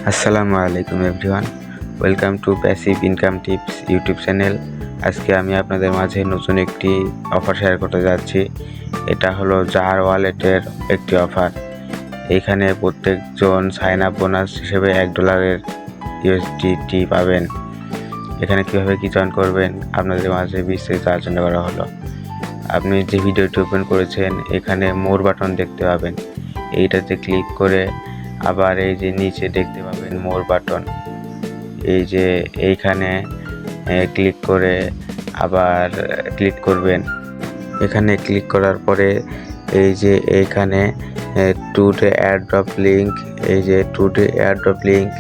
আসসালামু আলাইকুম everyone, welcome to passive income tips YouTube channel. আজকে আমি আপনাদের মাঝে নতুন একটি অফার শেয়ার করতে যাচ্ছি। এটা হলো জার ওয়ালেটের একটি অফার। এইখানে প্রত্যেকজন সাইন আপ বোনাস হিসেবে $1 ইউএসডিটি পাবেন। এখানে কীভাবে কি জয়েন করবেন আপনাদের মাঝে বিস্তারিত আলোচনা করা হলো। আপনি যে ভিডিওটি ওপেন করেছেন এখানে মোর বাটন দেখতে পাবেন, এইটাতে ক্লিক করে আবার এই যে নিচে দেখতে পাবেন মোর বাটন, এই যে এইখানে ক্লিক করে আবার ক্লিক করবেন। এখানে ক্লিক করার পরে এই যে এইখানে টুডে এয়ারড্রপ লিঙ্ক, এই যে টুডে এয়ারড্রপ লিঙ্ক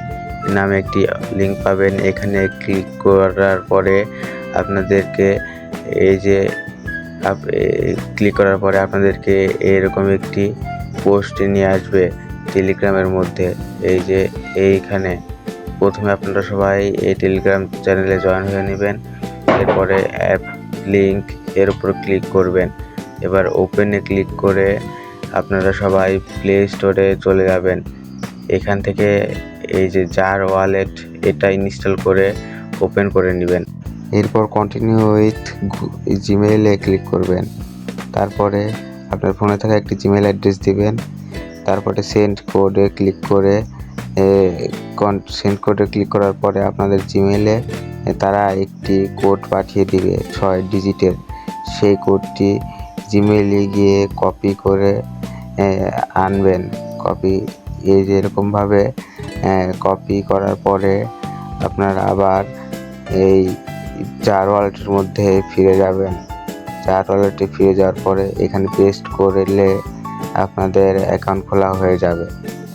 নামে একটি লিঙ্ক পাবেন। এখানে ক্লিক করার পরে আপনাদেরকে এই যে ক্লিক করার পরে আপনাদেরকে এরকম একটি পোস্ট নিয়ে আসবে টেলিগ্রামের মধ্যে। এই যে এইখানে প্রথমে আপনারা সবাই এই টেলিগ্রাম চ্যানেলে জয়েন হয়ে নেবেন। এরপরে অ্যাপ লিঙ্ক এর উপর ক্লিক করবেন। এবার ওপেনে ক্লিক করে আপনারা সবাই প্লে স্টোরে চলে যাবেন। এখান থেকে এই যে জার ওয়ালেট এটা ইনস্টল করে ওপেন করে নেবেন। এরপর কন্টিনিউ উইথ জিমেইলে ক্লিক করবেন। তারপরে আপনার ফোনে থাকা একটি জিমেইল অ্যাড্রেস দিবেন। তারপরে সেন্ড কোডে ক্লিক করে ক্লিক করার পরে আপনাদের জিমেইলে তারা একটি কোড পাঠিয়ে দিবে 6 ডিজিটের। সেই কোডটি জিমেইলে গিয়ে কপি করে আনবেন। এই যে এরকমভাবে কপি করার পরে আপনারা আবার এই জার ওয়ালেটের মধ্যে ফিরে যাবেন। জার ওয়ালেটে ফিরে যাওয়ার পরে এখানে পেস্ট করলে আপনাদের অ্যাকাউন্ট খোলা হয়ে যাবে।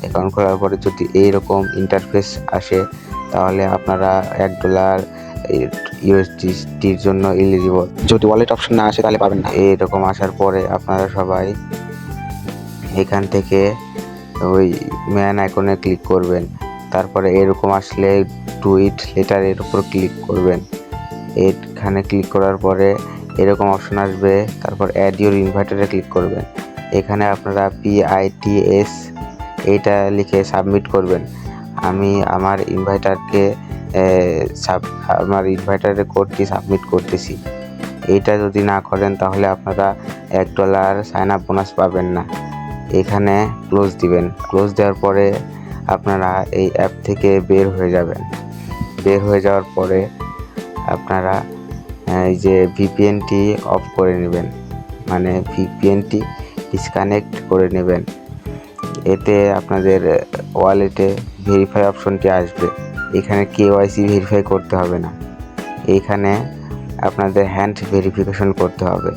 অ্যাকাউন্ট খোলার পরে যদি এইরকম ইন্টারফেস আসে তাহলে আপনারা $1 ইউএসডিটির জন্য এলিজিবল। যদি ওয়ালেট অপশন না আসে তাহলে পাবেন না। এইরকম আসার পরে আপনারা সবাই এখান থেকে ওই ম্যান আইকনে ক্লিক করবেন। তারপরে এরকম আসলে টুইট লেটারের উপর ক্লিক করবেন। এখানে ক্লিক করার পরে এরকম অপশন আসবে। তারপর অ্যাড ইউর ইনভাইটারে ক্লিক করবেন। এখানে আপনারা PITS এইটা লিখে সাবমিট করবেন। আমি আমার ইনভাইটারের কোডটি সাবমিট করতেছি। এইটা যদি না করেন তাহলে আপনারা $1 সাইন আপ বোনাস পাবেন না। এখানে ক্লোজ দিবেন। ক্লোজ দেওয়ার পরে আপনারা এই অ্যাপ থেকে বের হয়ে যাবেন। বের হয়ে যাওয়ার পরে আপনারা এই যে VPNটি অফ করে নেবেন, মানে VPNটি ডিসকানেক্ট করে নেবেন। এতে আপনাদের ওয়ালেটে ভেরিফাই অপশনটি আসবে। এখানে KYC ভেরিফাই করতে হবে না, এইখানে আপনাদের হ্যান্ড ভেরিফিকেশন করতে হবে।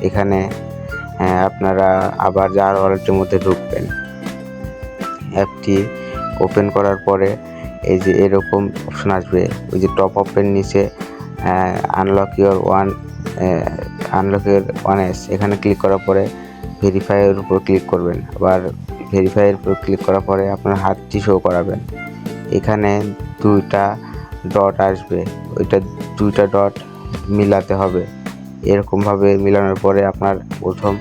এখানে আপনারা আবার জার ওয়ালেটের মধ্যে ঢুকবেন। অ্যাপটি ওপেন করার পরে এই যে এরকম অপশন আসবে, ওই যে টপ আপের নিচে আনলক ইউর ওয়ানএস এখানে ক্লিক করার পরে ভেরিফাইয়ের উপর ক্লিক করবেন। আবার ভেরিফাইয়ের উপর ক্লিক করার পরে আপনার হাতটি শো করাবেন। এখানে 2টা ডট আসবে, ওইটা 2টা ডট মিলাতে হবে। এরকমভাবে মিলানোর পরে আপনার প্রথম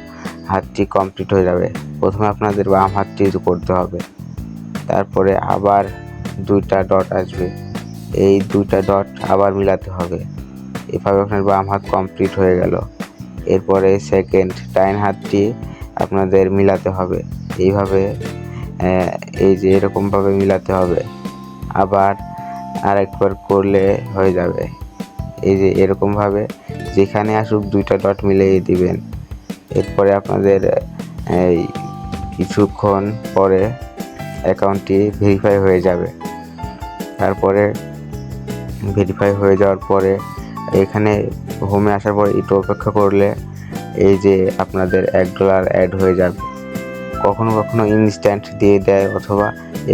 হাতটি কমপ্লিট হয়ে যাবে। প্রথমে আপনাদের বাম হাতটি করতে হবে, তারপরে আবার 2টা ডট আসবে, এই 2টা ডট আবার মিলাতে হবে। এভাবে আপনার বাম হাত কমপ্লিট হয়ে গেল। এরপরে সেকেন্ড ডাইন হাতটি আপনাদের মিলাতে হবে। এইভাবে এই যে এরকমভাবে মিলাতে হবে। আবার আরেকবার করলে হয়ে যাবে। এই যে এরকমভাবে যেখানে আসুক 2টা ডট মিলিয়ে দিবেন। এরপরে আপনাদের এই কিছুক্ষণ পরে অ্যাকাউন্টটি ভেরিফাই হয়ে যাবে। তারপরে ভেরিফাই হয়ে যাওয়ার পরে এখানে হোমে আসার পর একটু অপেক্ষা করলে এই যে আপনাদের $1 অ্যাড হয়ে যাবে। কখনো কখনো ইনস্ট্যান্ট দিয়ে দেয় অথবা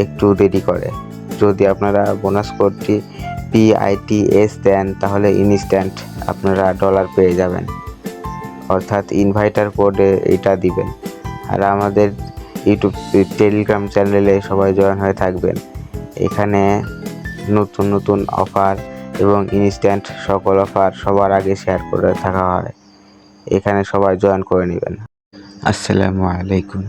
একটু দেরি করে। যদি আপনারা বোনাস কোডটি PITS দেন তাহলে ইনস্ট্যান্ট আপনারা $1 পেয়ে যাবেন, অর্থাৎ ইনভাইটার কোডে এটা দিবেন। আর আমাদের ইউটিউব টেলিগ্রাম চ্যানেলে সবাই জয়েন হয়ে থাকবেন। এখানে নতুন নতুন অফার এবং ইনস্ট্যান্ট সকল অফার সবার আগে শেয়ার করে থাকা হয়। এখানে সবাই জয়েন করে নেবেন। আসসালামু আলাইকুম।